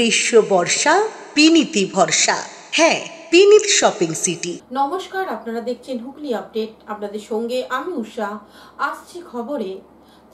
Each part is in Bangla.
গ্রীষ্ম বর্ষা বিনীতি ভরসা। হ্যাঁ, বিনীত শপিং সিটি। নমস্কার, আপনারা দেখছেন হুগলি আপডেট। আপনাদের সঙ্গে আমি উষা। আসছি খবরে।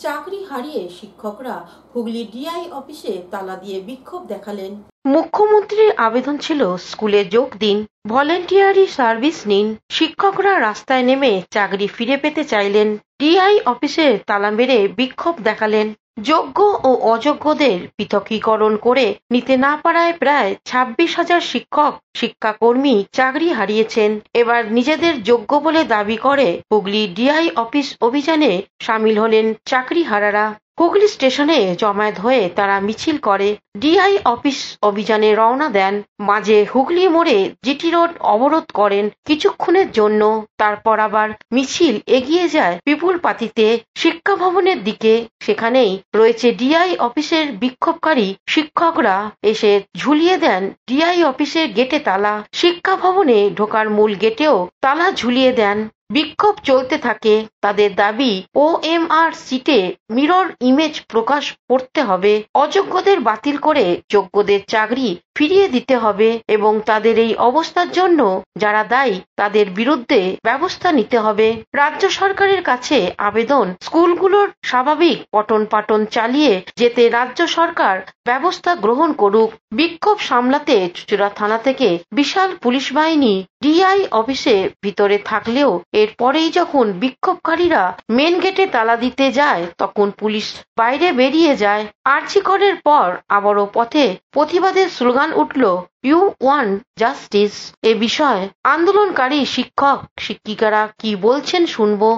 চাকরি হারিয়ে শিক্ষকরা হুগলি ডিআই অফিসে তালা দিয়ে বিক্ষোভ দেখালেন। মুখ্যমন্ত্রীর আবেদন ছিল স্কুলে যোগ দিন, ভলেন্টিয়ারি সার্ভিস নিন। শিক্ষকরা রাস্তায় নেমে চাকরি ফিরে পেতে চাইলেন। ডিআই অফিসে তালা মেরে বিক্ষোভ দেখালেন। যোগ্য ও অযোগ্যদের পৃথকীকরণ করে নিতে না পারায় প্রায় 26,000 শিক্ষক শিক্ষাকর্মী চাকরি হারিয়েছেন। এবার নিজেদের যোগ্য বলে দাবি করে হুগলি ডিআই অফিস অভিযানে সামিল হলেন চাকরিহারারা। হুগলি স্টেশনে জমায়েত হয়ে তারা মিছিল করে ডিআই অফিস অভিযানে রওনা দেন। মাঝে হুগলি মোড়ে জিটি রোড অবরোধ করেন কিছুক্ষণের জন্য। তারপর আবার মিছিল এগিয়ে যায় পিপুল পাতিতে শিক্ষা ভবনের দিকে। সেখানেই রয়েছে ডিআই অফিসের বিক্ষোভকারী শিক্ষকরা এসে ঝুলিয়ে দেন ডিআই অফিসের গেটে তালা। শিক্ষা ভবনে ঢোকার মূল গেটেও তালা ঝুলিয়ে দেন। বিক্ষোভ চলতে থাকে। তাদের দাবি ওএমআর সিটে মিরর ইমেজ প্রকাশ করতে হবে, অযোগ্যদের বাতিল করে যোগ্যদের চাকরি ফিরিয়ে দিতে হবে এবং তাদের এই অবস্থার জন্য যারা দায়ী তাদের বিরুদ্ধে ব্যবস্থা নিতে হবে। রাজ্য সরকারের কাছে আবেদন, স্কুলগুলোর স্বাভাবিক পঠন পাঠন চালিয়ে যেতে রাজ্য সরকার ব্যবস্থা গ্রহণ করুক। বিক্ষোভ সামলাতে চুঁচুড়া থানা থেকে বিশাল পুলিশ বাহিনী ডিআই অফিসে ভিতরে থাকলেও এরপরেই যখন বিক্ষোভকারীরা মেন গেটে তালা দিতে যায় তখন পুলিশ বাইরে বেরিয়ে যায়। আরজিকরের পর আবারও পথে প্রতিবাদের স্লোগান উঠল, ইউ ওয়ান্ট জাস্টিস। এ বিষয়ে আন্দোলনকারী শিক্ষক শিক্ষিকারা কি বলছেন শুনবো।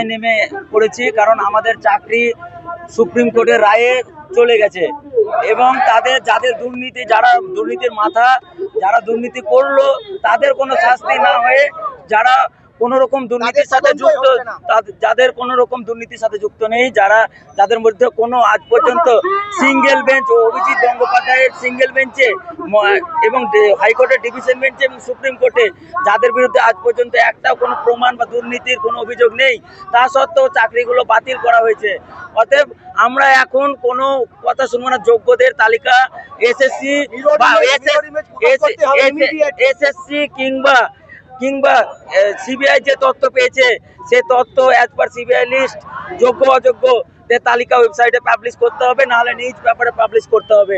নেমে পড়েছি কারণ আমাদের চাকরি সুপ্রিম কোর্টের রায়ে চলে গেছে এবং তাদের যাদের দুর্নীতি, যারা দুর্নীতির মাথা, যারা দুর্নীতি করলো তাদের কোনো শাস্তি না হয়ে যারা কোনো রকম দুর্নীতির সাথে যুক্ত, যাদের কোনো রকম দুর্নীতির সাথে যুক্ত নেই, যাদের মধ্যে কোনো আজ পর্যন্ত সিঙ্গেল বেঞ্চ, অভিজিৎ গঙ্গোপাধ্যায়ের সিঙ্গেল বেঞ্চে এবং হাইকোর্টের ডিভিশন বেঞ্চে এবং সুপ্রিম কোর্টে যাদের বিরুদ্ধে আজ পর্যন্ত একটাও কোনো প্রমাণ বা দুর্নীতির কোনো অভিযোগ নেই, তা সত্ত্বেও চাকরিগুলো বাতিল করা হয়েছে। অতএব আমরা এখন কোনো কথা শুনবো না। যোগ্যদের তালিকা এসএসসি বা এসএসসি কিংবা সিবিআই যে তথ্য পেয়েছে সে তথ্য অ্যাজ পার সিবিআই লিস্ট যোগ্য অযোগ্যদের তালিকা ওয়েবসাইটে পাবলিশ করতে হবে, নাহলে নিউজ পেপারে পাবলিশ করতে হবে।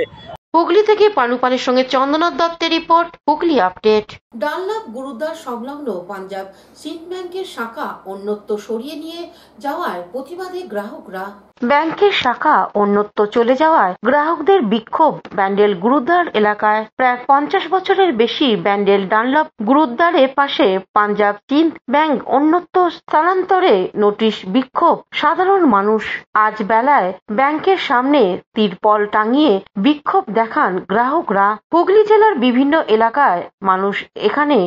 হুগলি থেকে পানুপালের সঙ্গে চন্দ্রনাথ দত্তের report, Hooghly update. Dunlop gurdwara সংলগ্ন পাঞ্জাব সিন্ড ব্যাংকের শাখা অন্যত্র সরিয়ে নিয়ে যাওয়ার প্রতিবাদে গ্রাহকরা। ব্যাংকের শাখা অন্যত্র চলে যাওয়ায় গ্রাহকদের বিক্ষোভ ব্যান্ডেল গুরুদ্বার এলাকায়। প্রায় 50 বছরের বেশি ব্যান্ডেল ডানলপ গুরুদ্বারের পাশে পাঞ্জাব সিন্ড ব্যাংক অন্যত্র স্থানান্তরে নোটিশ বিক্ষোভ সাধারণ মানুষ। আজ বেলায় ব্যাংকের সামনে তিরপল টাঙিয়ে বিক্ষোভ দেখান গ্রাহকরা। হুগলি জেলার বিভিন্ন এলাকায় মানুষ এখানে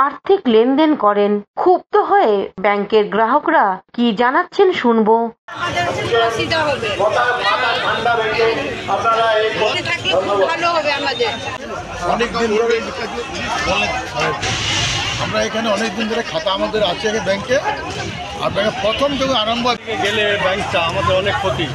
আর্থিক লেনদেন করেন। ক্ষুব্ধ হয়ে ব্যাংকের গ্রাহকরা কি জানাচ্ছেন শুনবো। আমরা এখানে অনেকদিন ধরে খাতা আমাদের আছে ব্যাংকে, আর ব্যাংকে প্রথম যখন আরম্ভ গেলে ব্যাংকটা আমাদের অনেক ক্ষতি।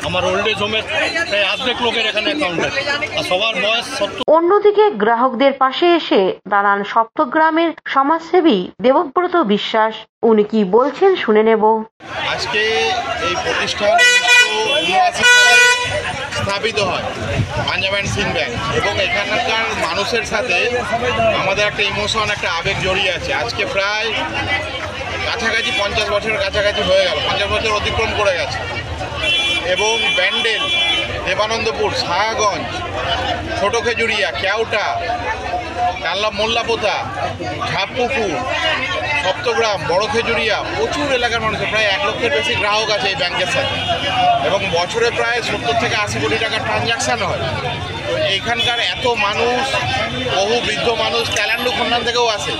আমার ওল্ড এজ হোমের প্রায় অর্ধেক লোকের এখানে অ্যাকাউন্ট আছে আর সবার বয়স 70। অন্যদিকে গ্রাহকদের পাশে এসে দাঁড়ান সপ্তগ্রামের সমাজসেবী দেবব্রত বিশ্বাস। উনি কি বলছেন শুনে নেব। আজকে এই প্রতিষ্ঠান স্থাপিত হয় পাঞ্জাব অ্যান্ড সিন্ড ব্যাংক এবং এখানকার মানুষের সাথে আমাদের একটা ইমোশন, একটা আবেগ জড়িয়ে আছে। আজকে প্রায় কাছাকাছি 50 বছরের কাছাকাছি হয়ে গেল, 50 বছর অতিক্রম করে গেছে এবং ব্যান্ডেল, দেবানন্দপুর, শাহগঞ্জ, ছোট খেজুরিয়া, কেওটা, ডানলপ মোল্লাপোতা, ঝাপপুকুর, সপ্তগ্রাম, বড় খেজুরিয়া, প্রচুর এলাকার মানুষের প্রায় 1 লক্ষের বেশি গ্রাহক আছে এই ব্যাংকের সাথে এবং বছরে প্রায় 70 থেকে 80 কোটি টাকার ট্রানজাকশান হয়। তো এইখানকার এত মানুষ, বহু বৃদ্ধ মানুষ ক্যালান্ডু খন্ডান থেকেও আসে,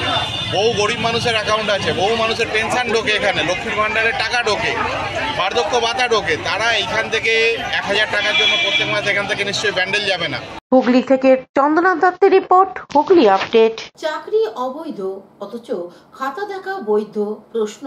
বহু গরিব মানুষের অ্যাকাউন্ট আছে, বহু মানুষের পেনশন ঢোকে, এখানে লক্ষ্মীর ভাণ্ডারের টাকা ঢোকে, বার্ধক্য ভাতা ঢোকে। তারা এইখান থেকে 1000 টাকার জন্য প্রত্যেক মাস এখান থেকে নিশ্চয়ই ব্যান্ডেল যাবে না। হুগলি থেকে চন্দ্রনাথ দত্তের রিপোর্ট, হুগলি আপডেট। চাকরি অবৈধ অথচ খাতা দেখা বৈধ, প্রশ্ন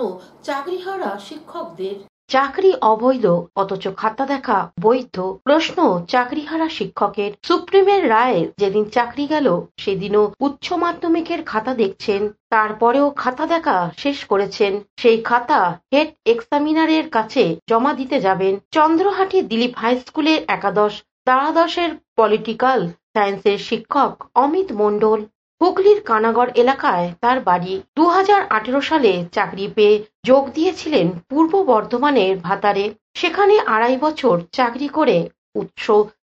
চাকরিহারা শিক্ষকদের। চাকরি অবৈধ অথচ খাতা দেখা বৈধ। প্রশ্ন চাকরিহারা শিক্ষকের। সুপ্রিমের রায়ে যেদিন চাকরি গেল সেদিনও উচ্চ মাধ্যমিকের খাতা দেখছেন, তারপরেও খাতা দেখা শেষ করেছেন। সেই খাতা হেড এক্সামিনারের কাছে জমা দিতে যাবেন। চন্দ্রহাটি দিলীপ হাই স্কুলের একাদশ দ্বাদশের পলিটিক্যাল সায়েন্সের শিক্ষক অমিত মণ্ডল। হুগলির কানাগড় এলাকায় তার বাড়ি। 2018 সালে চাকরি পেয়ে যোগ দিয়েছিলেন পূর্ব বর্ধমানের ভাতারে। সেখানে 2.5 বছর চাকরি করে উচ্চ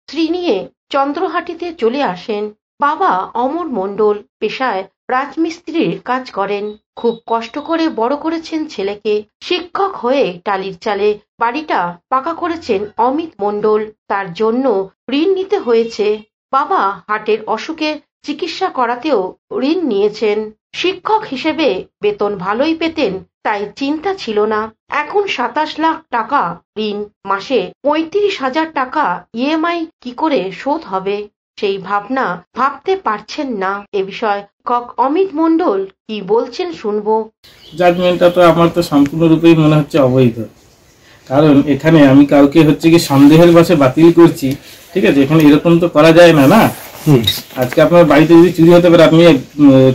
শ্রী নিয়ে চন্দ্রহাটিতে চলে আসেন। বাবা অমর মণ্ডল পেশায় রাজমিস্ত্রির কাজ করেন। খুব কষ্ট করে বড় করেছেন ছেলেকে। শিক্ষক হয়ে টালির চালে বাড়িটা পাকা করেছেন অমিত মণ্ডল। তার জন্য ঋণ নিতে হয়েছে। বাবা হার্টের অসুখে চিকিৎসা করাতেও ঋণ নিয়েছেন। শিক্ষক হিসেবে বেতন ভালোই পেতেন, তাই চিন্তা ছিল না। এখন 27 লাখ টাকা ঋণ, মাসে 35,000 টাকা ইএমআই কি করে শোধ হবে, সেই ভাবনা ভাবতে পারছেন না। এ বিষয়ে শিক্ষক অমিত মণ্ডল কি বলছেন শুনবো। জাজমেন্টটা তো আমার তো সম্পূর্ণরূপেই মনে হচ্ছে অবৈধ। কারণ এখানে আমি কাউকে হচ্ছে কি সন্দেহের বশে বাতিল করছি, ঠিক আছে? এখানে এরকম তো করা যায় না। আজকে আপনার বাড়িতে যদি চুরি হতে পারে, আপনি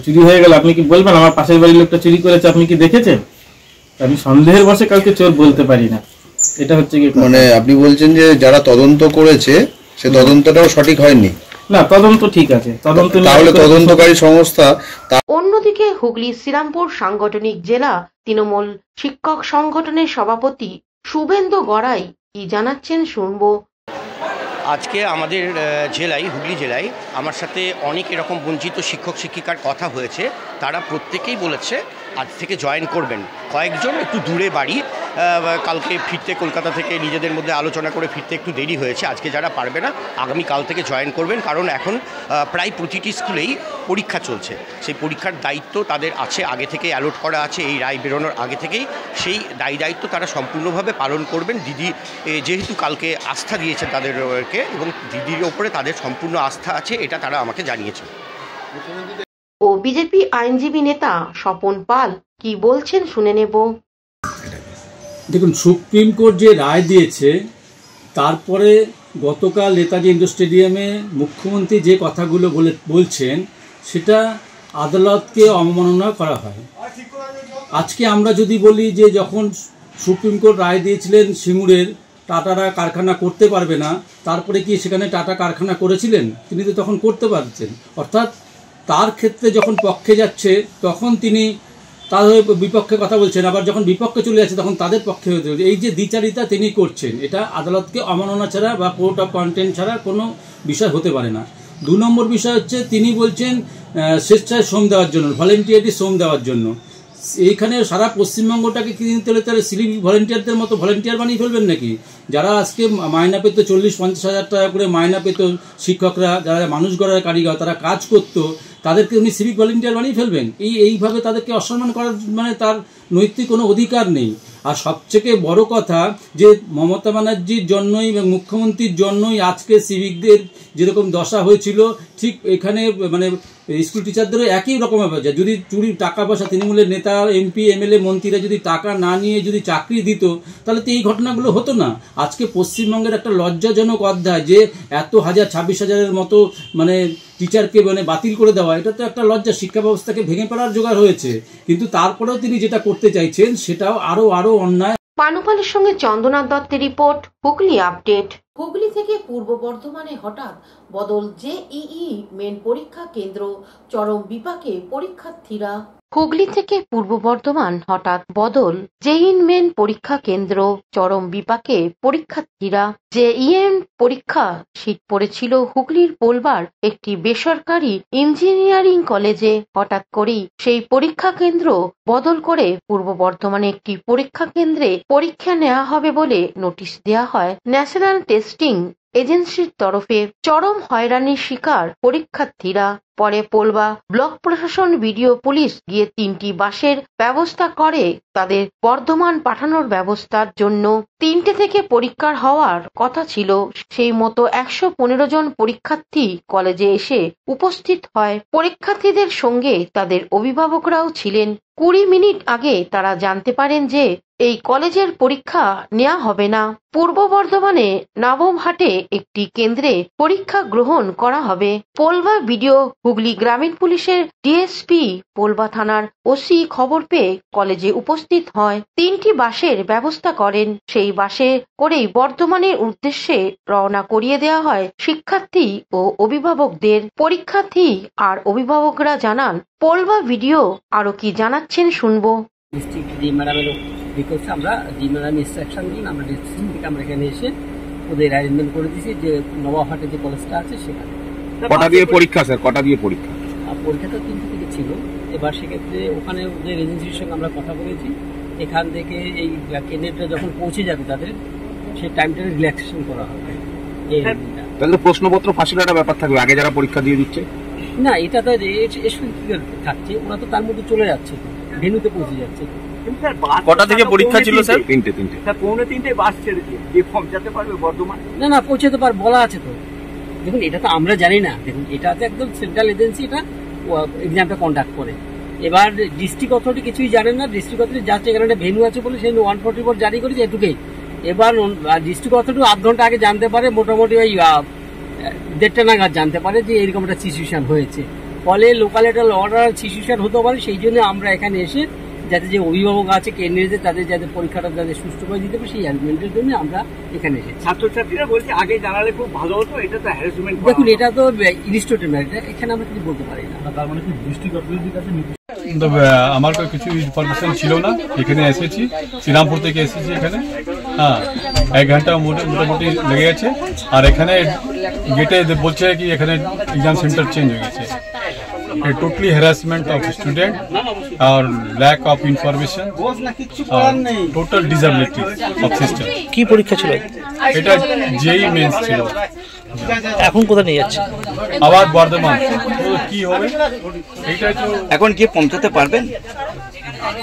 চুরি হয়ে গেল, আপনি কি বলবেন আমার পাশের বাড়ির লোকটা চুরি করেছে, আপনি কি দেখেছেন? আমি সন্দেহের বশে কাউকে চোর বলতে পারি না। এটা হচ্ছে কি মানে আপনি বলছেন যে যারা তদন্ত করেছে সে তদন্তটাও সঠিক হয়নি? না, তদন্ত ঠিক আছে, তদন্ত তাহলে তদন্তকারী সংস্থা। অন্যদিকে হুগলি শ্রীরামপুর সাংগঠনিক জেলা তৃণমূল শিক্ষক সংগঠনের সভাপতি শুভেন্দু গড়াই কি জানাচ্ছেন শুনবো। আজকে আমাদের জেলায়, হুগলি জেলায় আমার সাথে অনেক এরকম বঞ্চিত শিক্ষক শিক্ষিকার কথা হয়েছে। তারা প্রত্যেকেই বলেছে আজ থেকে জয়েন করবেন। কয়েকজন একটু দূরে বাড়ি, কালকে ফিরতে কলকাতা থেকে নিজেদের মধ্যে আলোচনা করে ফিরতে একটু দেরি হয়েছে। আজকে যারা পারবে না আগামীকাল থেকে জয়েন করবেন, কারণ এখন প্রায় প্রতিটি স্কুলেই পরীক্ষা চলছে। সেই পরীক্ষার দায়িত্ব তাদের আছে, আগে থেকে অ্যালট করা আছে এই রায় বেরোনোর আগে থেকেই। সেই দায়িত্ব তারা সম্পূর্ণভাবে পালন করবেন। দিদি যেহেতু কালকে আস্থা দিয়েছেন তাদেরকে এবং দিদির ওপরে তাদের সম্পূর্ণ আস্থা আছে, এটা তারা আমাকে জানিয়েছে। ও বিজেপি আইনজীবী নেতা স্বপন পাল কি বলছেন শুনে নেব। দেখুন, সুপ্রিম কোর্ট যে রায় দিয়েছে, তারপরে গতকাল নেতাজি ইন্ডোর স্টেডিয়ামে মুখ্যমন্ত্রী যে কথাগুলো বলছেন সেটা আদালতকে অবমাননা করা হয়। আজকে আমরা যদি বলি যে যখন সুপ্রিম কোর্ট রায় দিয়েছিলেন সিঙ্গুরের টাটারা কারখানা করতে পারবে না, তারপরে কি সেখানে টাটা কারখানা করেছিলেন? তিনি তো তখন করতে পারতেন। অর্থাৎ তার ক্ষেত্রে যখন পক্ষে যাচ্ছে তখন তিনি তাদের বিপক্ষে কথা বলছেন, আবার যখন বিপক্ষে চলে যাচ্ছে তখন তাদের পক্ষে হতে হচ্ছে। এই যে দ্বিচারিতা তিনি করছেন, এটা আদালতকে অবমাননা ছাড়া বা কোর্ট অফ কন্টেম্প্ট ছাড়া কোনো বিষয় হতে পারে না। 2 নম্বর বিষয় হচ্ছে তিনি বলছেন স্বেচ্ছায় শ্রম দেওয়ার জন্য, ভলেন্টিয়ারলি শ্রম দেওয়ার জন্য। এইখানে সারা পশ্চিমবঙ্গটাকে কিনতে হলে তাহলে সিভিক ভলেন্টিয়ারদের মতো ভলেন্টিয়ার বানিয়ে ফেলবেন নাকি? যারা আজকে মাইনা পেত 40-50 হাজার টাকা করে মাইনা পেত, শিক্ষকরা যারা মানুষ গড়ার কারিগর, তারা কাজ করতো, তাদেরকে উনি সিভিক ভলেন্টিয়ার বানিয়ে ফেলবেন? এইভাবে তাদেরকে অসম্মান করার মানে তার নৈতিক কোনো অধিকার নেই। আর সবথেকে বড় কথা যে মমতা ব্যানার্জির জন্যই এবং মুখ্যমন্ত্রীর জন্যই আজকে সিভিকদের যেরকম দশা হয়েছিল, ঠিক এখানে মানে স্কুল টিচারদেরও একই রকম ব্যাপার। যদি চুরি টাকা পয়সা তৃণমূলের নেতা, এমপি, এমএলএ, মন্ত্রীরা যদি টাকা না নিয়ে যদি চাকরি দিত, তাহলে তো এই ঘটনাগুলো হতো না। আজকে পশ্চিমবঙ্গের একটা লজ্জাজনক অধ্যায় যে এত 26,000-এর মতো মানে টিচারকে মানে বাতিল করে দেওয়া, এটা তো একটা লজ্জা। শিক্ষা ব্যবস্থাকে ভেঙে পড়ার জোগাড় হয়েছে, কিন্তু তারপরেও তিনি যেটা করতে চাইছেন সেটাও আরো অন্যায়। পানুপালের সঙ্গে চন্দ্রনাথ দত্তের রিপোর্ট, হুগলি আপডেট। হুগলি থেকে পূর্ব বর্ধমানে হঠাৎ বদল, জেইই মেন পরীক্ষা কেন্দ্র চরম বিপাকে পরীক্ষার্থীরা। হুগলি থেকে পূর্ব বর্ধমান হঠাৎ বদল, জেইই মেন পরীক্ষা কেন্দ্র চরম বিপাকে পরীক্ষার্থীরা। জেইই পরীক্ষা সিট পড়েছিল হুগলির পোলবার একটি বেসরকারি ইঞ্জিনিয়ারিং কলেজে। হঠাৎ করেই সেই পরীক্ষা কেন্দ্র বদল করে পূর্ব বর্ধমানে একটি পরীক্ষা কেন্দ্রে পরীক্ষা নেওয়া হবে বলে নোটিশ দেওয়া হয় ন্যাশনাল টেস্টিং এজেন্সির তরফে। চরম হয়রানির শিকার পরীক্ষার্থীরা। পরে পোলবা ব্লক প্রশাসন, বিডিও, পুলিশ গিয়ে 3টি বাসের ব্যবস্থা করে তাদের বর্ধমান পাঠানোর ব্যবস্থার জন্য। 3টে থেকে পরীক্ষার হওয়ার কথা ছিল, সেই মতো 115 জন পরীক্ষার্থী কলেজে এসে উপস্থিত হয়। পরীক্ষার্থীদের সঙ্গে তাদের অভিভাবকরাও ছিলেন। 20 মিনিট আগে তারা জানতে পারেন যে এই কলেজের পরীক্ষা নেওয়া হবে না। পূর্ব বর্ধমানে নবমহাটে একটি কেন্দ্রে পরীক্ষা গ্রহণ করা হবে। পোলবা বিডিও, হুগলি গ্রামীণ পুলিশের ডিএসপি, পোলবা থানার ওসি খবর পেয়ে কলেজে উপস্থিত হয়। 3টি বাসের ব্যবস্থা করেন। সেই বাসে করেই বর্ধমানের উদ্দেশ্যে রওনা করিয়ে দেওয়া হয় শিক্ষার্থী ও অভিভাবকদের। পরীক্ষার্থী আর অভিভাবকরা জানান, পোলবা ভিডিও আরো কি জানাচ্ছেন শুনবো। ডিস্ট্রিক্ট জি ম্যাডামের রিকোয়েস্টে আমরা জি ম্যাডাম ইনস্ট্রাকশন দিন, আমরা ডিস্ট্রিক্ট থেকে আমরা এখানে এসে ওদের অ্যারেঞ্জমেন্ট করে দিয়েছি যে নবাবহাটে যে কলেজটা আছে সেখানে। কটা দিয়ে পরীক্ষা স্যার? কটা দিয়ে পরীক্ষা? পরীক্ষাটা 3টে থেকে ছিল। এবার সেক্ষেত্রে ওখানে ওদের এজেন্সির সঙ্গে আমরা কথা বলেছি, এখান থেকে এই ক্যান্ডিডেটরা যখন পৌঁছে যাবে তাদের সেই টাইমটা রিল্যাক্সেশন করা হবে। তাহলে প্রশ্নপত্র ফাঁসির একটা ব্যাপার থাকবে আগে যারা পরীক্ষা দিয়ে দিচ্ছে? না, এটা তো এসব কি থাকছে, ওরা তো তার মধ্যে চলে যাচ্ছে, ভেন্যুতে পৌঁছে যাচ্ছে। কটা থেকে পরীক্ষা ছিল স্যার? 3টে। স্যার 2:45 বাস ছেড়েছে, যে পৌঁছাতে পারবে বর্ধমান? না, পৌঁছাতে পার বলা আছে তো। দেখুন, এটা তো আমরা জানি না। দেখুন, এটা তো একদম সেন্ট্রাল এজেন্সি, এটা এক্সামটা কন্ডাক্ট করে। এবার ডিস্ট্রিক্ট অথরিটি কিছুই জানেন না। ডিস্ট্রিক্ট অথরিটি যাচ্ছে এখানে ভেন্যু আছে বলে সেই 144 জারি করেছে, এটুকুই। এবার ডিস্ট্রিক্ট অথরিটি 8 ঘন্টা আগে জানতে পারে, মোটামুটি ওই 1:30 নাগাদ জানতে পারে যে এরকম একটা সিচুয়েশন হয়েছে। ফলে লোকাল একটা অর্ডার সিচুয়েশন হতে পারে। সেই জন্য আমরা এখানে এসে যাতে যে অভিভাবক আছে ক্যান্ডিডেট তাদের যাতে পরীক্ষাটা যাতে সুষ্ঠুভাবে দিতে পারে সেই অ্যারেঞ্জমেন্টের জন্য আমরা এখানে এসেছি। ছাত্রছাত্রীরা বলছে আগে জানালে খুব ভালো হতো, এটা তো হ্যারাসমেন্ট। দেখুন, এটা তো ইনস্টিটিউটের ম্যাটার, এখানে আমরা কিছু বলতে পারি না। তার মানে কি ডিস্ট্রিক্ট অথরিটির কাছে আমার কিছু ইনফরমেশন ছিল না, এখানে এসেছি, শ্রীরামপুর থেকে এসেছি এখানে। হ্যাঁ, 1 ঘন্টা মোটামুটি লেগে গেছে। আর এখানে গেটে বলছে কি এখানে এক্সাম সেন্টার চেঞ্জ হয়ে গেছে। টোটালি হ্যারাসমেন্ট অফ স্টুডেন্ট আর ল্যাক অফ ইনফরমেশন আর টোটাল ডিসএবিলিটি অফ সিস্টেম। কি পরীক্ষা ছিল এটা? জেই মেন্স ছিল। এখন কোথায় নিয়ে যাচ্ছে? আবার বর্ধমান। কি হবে এইটাই তো। এখন কি পৌঁছাতে পারবেন?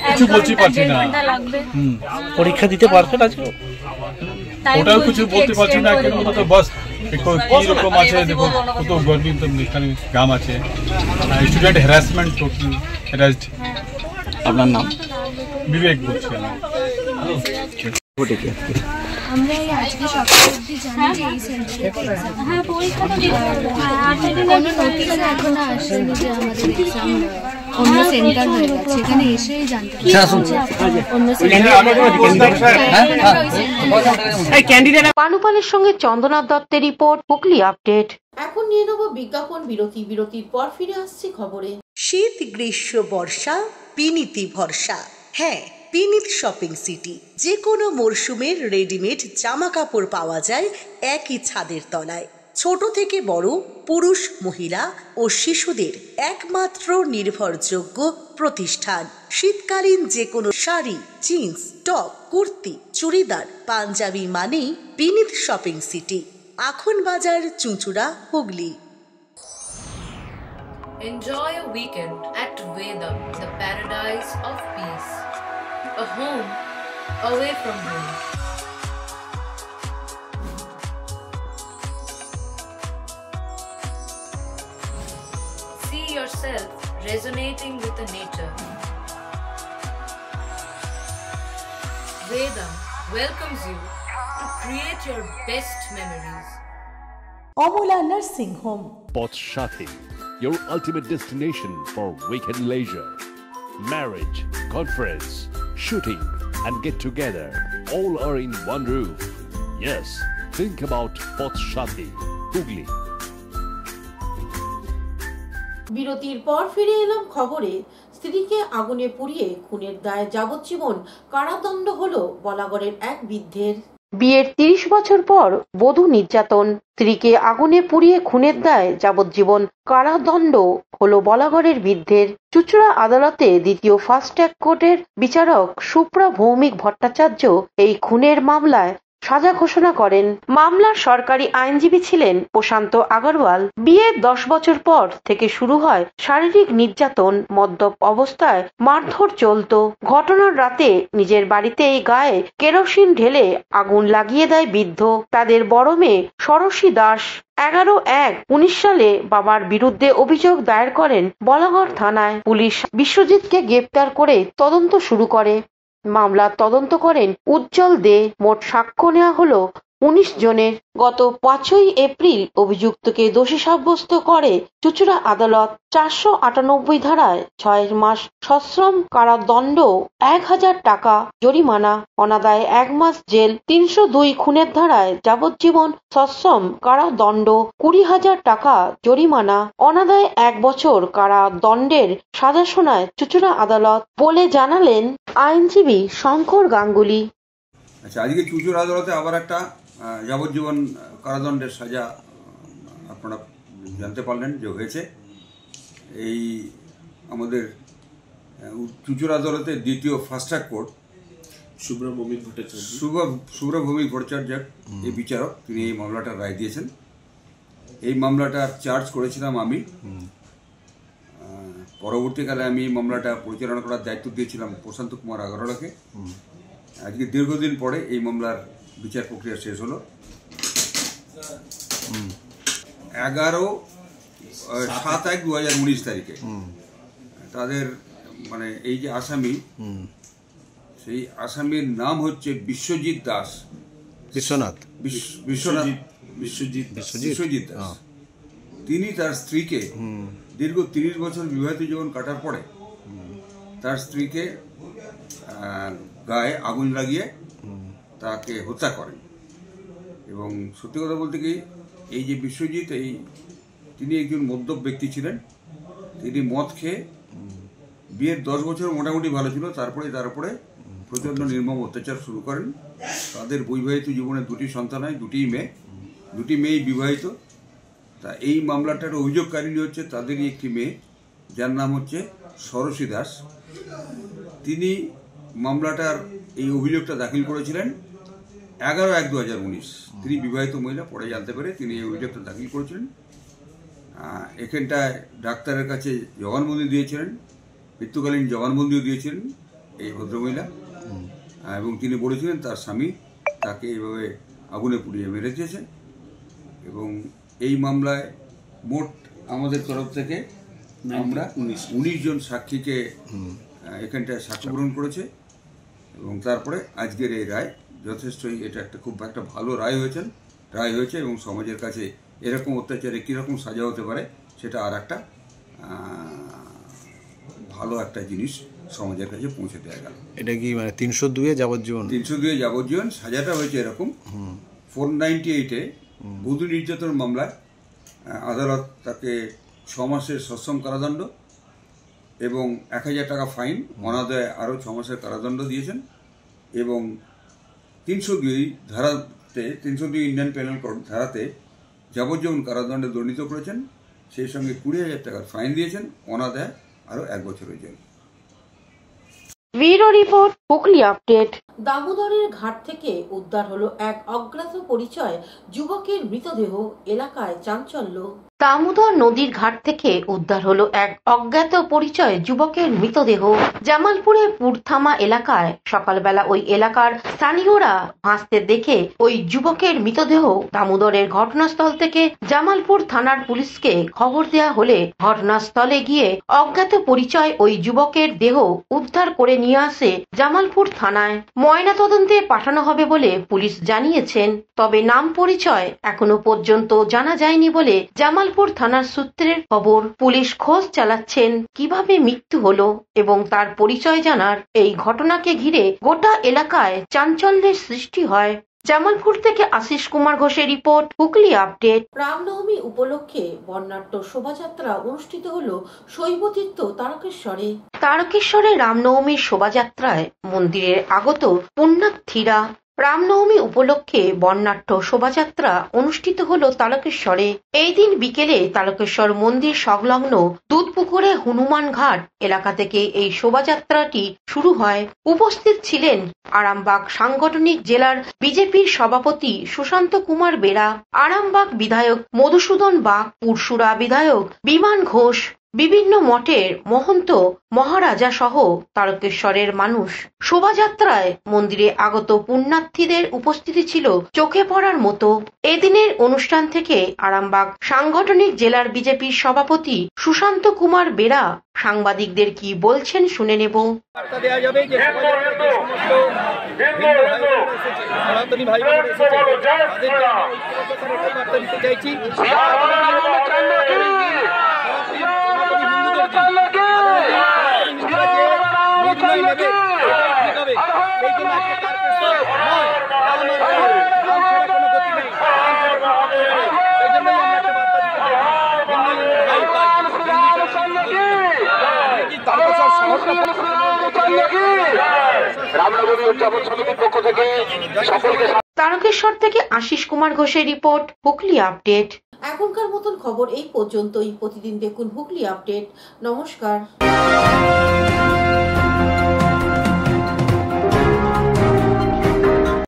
কিছু বলতে পারছি না। পরীক্ষা দিতে পারবেন আজকে? ওটাও কিছু বলতে পারছি না কেন, তো বাস কি রকম আছে দেখো, কত গরমি, তো এখানে গাম আছে। Student harassment, total harassed. আপনার নাম? বিবেক বলছি আমি। আমরা এই আজকে সকাল অবধি জানি যে এই সেন্টারে কোনো নোটিশ এখনো আসেনি যে আমাদের এক্সাম অন্য সেন্টার হয়ে গেছে। এখানে এসেই জানতে পানুপালের সঙ্গে চন্দ্রনাথ দত্তের রিপোর্ট, হুগলি আপডেট। এখন নিয়ে নেব বিজ্ঞাপন বিরতি। বিরতির পর ফিরে আসছি খবরে। শীত, গ্রীষ্ম, বর্ষা, পিনিতি ভরসা। হ্যাঁ, পিনিত শপিং সিটি। যে কোনো মরশুমের রেডিমেড জামা কাপড় পাওয়া যায় একই ছাদের তলায়। ছোট থেকে বড়, পুরুষ, মহিলা ও শিশুদের একমাত্র নির্ভরযোগ্য প্রতিষ্ঠান। শীতকালীন যে কোনো শাড়ি, জিন্স, টপ, কুর্তি, চুড়িদার, পাঞ্জাবি মানেই পিনিত শপিং সিটি। আখন বাজার, চুঁচুড়া, Hooghly. Enjoy a weekend at Vedam, the paradise of peace. A home away from home. See yourself resonating with the nature. Vedam welcomes you to create your best memories. Amula Nursing Home. Pothshathi, your ultimate destination for weekend leisure. Marriage, conference, shooting and get together all are in one roof. Yes, think about Pothshathi, Hugli. বিরতির পর ফিরে এলাম খবরে। স্ত্রীকে আগুনে পুড়িয়ে খুনের দায়ে যাবজ্জীবন কারাদণ্ড হলো বলাগড়ের এক বৃদ্ধের। বিয়ের 30 বছর পর বধূ নির্যাতন, স্ত্রীকে আগুনে পুড়িয়ে খুনের দায়ে যাবজ্জীবন কারাদণ্ড হলো বলাগড়ের বৃদ্ধের। চুঁচুড়া আদালতে দ্বিতীয় ফাস্ট ট্র্যাক কোর্টের বিচারক সুপ্রা ভৌমিক ভট্টাচার্য এই খুনের মামলায় সাজা ঘোষণা করেন। মামলার সরকারি আইনজীবী ছিলেন প্রশান্ত আগরওয়াল। বিয়ের 10 বছর পর থেকে শুরু হয় শারীরিক নির্যাতন, মদ্যপ অবস্থায় মারধর চলত। ঘটনার রাতে নিজের বাড়িতেই গায়ে কেরোসিন ঢেলে আগুন লাগিয়ে দেয় বৃদ্ধ। তাদের বড় মেয়ে ষোড়শী দাস 11/1/19 সালে বাবার বিরুদ্ধে অভিযোগ দায়ের করেন বলাগড় থানায়। পুলিশ বিশ্বজিৎকে গ্রেপ্তার করে তদন্ত শুরু করে। মামলার তদন্ত করেন উজ্জ্বল দে। মোট সাক্ষ্য নেওয়া হলো 19 জনের। গত 5ই এপ্রিল অভিযুক্তকে দোষী সাব্যস্ত করে চুঁচুড়া আদালত। 498 ধারায় 6 মাস সশ্রম কারাদণ্ড, 1000 টাকা জরিমানা, অনাদায়ে 1 মাস জেল। 302 খুনের ধারায় যাবজ্জীবন সশ্রম কারাদণ্ড, 20,000 টাকা জরিমানা, অনাদায়ে 1 বছর কারাদণ্ডের সাজা শোনায় চুঁচুড়া আদালত বলে জানালেন আইনজীবী শঙ্কর গাঙ্গুলি। আচ্ছা, আজকে চুঁচুড়া আদালতে আবার একটা যাবজ্জীবন কারাদণ্ডের সাজা আপনারা জানতে পারলেন যে হয়েছে। এই আমাদের চুঁচুড়া আদালতের দ্বিতীয় ফাস্ট ট্র্যাক কোর্ট শুভ্রভূমি ভট্টাচার্য এই বিচারক, তিনি এই মামলাটার রায় দিয়েছেন। এই মামলাটার চার্জ করেছিলাম আমি। পরবর্তীকালে আমি এই মামলাটা পরিচালনা করার দায়িত্ব দিয়েছিলাম প্রশান্ত কুমার আগরওয়ালকে। আজকে দীর্ঘদিন পরে এই মামলার বিচার প্রক্রিয়া শেষ হলো। 11/7/2019 তারিখে তাদের মানে এই যে আসামি, সেই আসামির নাম হচ্ছে বিশ্বজিৎ দাস। বিশ্বজিৎ দাস। তিনি তার স্ত্রীকে দীর্ঘ 30 বছর বিবাহিত জীবন কাটার পরে তার স্ত্রীকে গায়ে আগুন লাগিয়ে তাকে হত্যা করেন। এবং সত্যি কথা বলতে কি, এই যে বিশ্বজিৎ, তিনি একজন মদ্যপ ব্যক্তি ছিলেন। তিনি মদ খেয়ে, বিয়ের 10 বছর মোটামুটি ভালো ছিল, তারপরে প্রচণ্ড নির্মম অত্যাচার শুরু করেন। তাদের বৈবাহিত জীবনে 2টি সন্তান হয়, 2টি মেয়েই বিবাহিত। তা এই মামলাটার অভিযোগকারিনী হচ্ছে তাদেরই একটি মেয়ে, যার নাম হচ্ছে ষোড়শী দাস। তিনি মামলাটার এই অভিযোগটা দাখিল করেছিলেন 11/1/2019। তিনি বিবাহিত মহিলা, পরে জানতে পেরে তিনি এই অভিযোগটা দাখিল করেছিলেন। এখানটায় ডাক্তারের কাছে জবানবন্দি দিয়েছিলেন, মৃত্যুকালীন জবানবন্দিও দিয়েছিলেন এই ভদ্রমহিলা। এবং তিনি বলেছিলেন তার স্বামী তাকে এইভাবে আগুনে পুড়িয়ে মেরে দিয়েছে। এবং এই মামলায় মোট আমাদের তরফ থেকে আমরা 19 জন সাক্ষীকে এখানটায় সাক্ষ্য গ্রহণ করেছে। এবং তারপরে আজকের এই রায় যথেষ্টই, এটা খুব একটা ভালো রায় হয়েছে। এবং সমাজের কাছে এরকম অত্যাচারে কীরকম সাজা হতে পারে সেটা আর একটা ভালো একটা জিনিস সমাজের কাছে পৌঁছে দেওয়া গেল। এটা কি মানে 302 যাবজ্জীবন সাজাটা হয়েছে এরকম। 498-এ বধূ নির্যাতন মামলায় আদালত তাকে 6 মাসের সশ্রম কারাদণ্ড এবং 1000 টাকা ফাইন, অনাদায়ে আরও 6 মাসের কারাদণ্ড দিয়েছেন। এবং 302 ইন্ডিয়ান পেনাল কোড ধারাতে যাবজ্জীবন কারাদণ্ডে দণ্ডিত করেছেন। সেই সঙ্গে 20,000 টাকার ফাইন দিয়েছেন, অনাদায়ে আরও 1 বছরের জেল। Bureau report, Hooghly update. দামোদরের ঘাট থেকে উদ্ধার হলো এক অজ্ঞাত পরিচয় যুবকের মৃতদেহ, এলাকায় চাঞ্চল্য। দামোদর নদীর ঘাট থেকে উদ্ধার হলো এক অজ্ঞাত পরিচয় যুবকের মৃতদেহ। জামালপুরের পুরথামা এলাকায় সকালবেলা ওই এলাকার স্থানীয়রা ভাসতে দেখে ওই যুবকের মৃতদেহ দামোদরের ঘটনাস্থল থেকে জামালপুর থানার পুলিশকে খবর দেওয়া হলে ঘটনাস্থলে গিয়ে অজ্ঞাত পরিচয় ওই যুবকের দেহ উদ্ধার করে নিয়ে আসে জামালপুর থানায়। ময়নাতদন্তে পাঠানো হবে বলে পুলিশ জানিয়েছেন। তবে নাম পরিচয় এখনো পর্যন্ত জানা যায়নি বলে জামালপুর থানার সূত্রের খবর। পুলিশ খোঁজ চালাচ্ছেন কিভাবে মৃত্যু হলো এবং তার পরিচয় জানার এই ঘটনাকে ঘিরে গোটা এলাকায় চাঞ্চল্যের সৃষ্টি হয়। জামালপুর থেকে আশিস কুমার ঘোষের রিপোর্ট, হুগলি আপডেট। রামনবমী উপলক্ষে বর্ণাঢ্য শোভাযাত্রা অনুষ্ঠিত হলো শৈবতীর্থ তারকেশ্বরে। তারকেশ্বরে রামনবমীর শোভাযাত্রায় মন্দিরের আগত পুণ্যার্থীরা রামনবমী উপলক্ষে বর্ণাঢ্য শোভাযাত্রা অনুষ্ঠিত হলো তারকেশ্বরে। এই দিন বিকেলে তারকেশ্বর মন্দির সংলগ্ন দুধপুকুরে হনুমান ঘাট এলাকা থেকে এই শোভাযাত্রাটি শুরু হয়। উপস্থিত ছিলেন আরামবাগ সাংগঠনিক জেলার বিজেপির সভাপতি সুশান্ত কুমার বেরা, আরামবাগ বিধায়ক মধুসূদন বাগ, পুরসুরা বিধায়ক বিমান ঘোষ, বিভিন্ন মঠের মহন্ত মহারাজা সহ তারকেশ্বরের মানুষ। শোভাযাত্রায় মন্দিরে আগত পুণ্যার্থীদের উপস্থিতি ছিল চোখে পড়ার মতো। এদিনের অনুষ্ঠান থেকে আরামবাগ সাংগঠনিক জেলার বিজেপির সভাপতি সুশান্ত কুমার বেরা সাংবাদিকদের কি বলছেন শুনে নেব। তারকেশ্বর থেকে আশিস কুমার ঘোষের রিপোর্ট, হুগলি আপডেট। এখনকার মতন খবর এই পর্যন্তই। প্রতিদিন দেখুন হুগলি আপডেট। নমস্কার।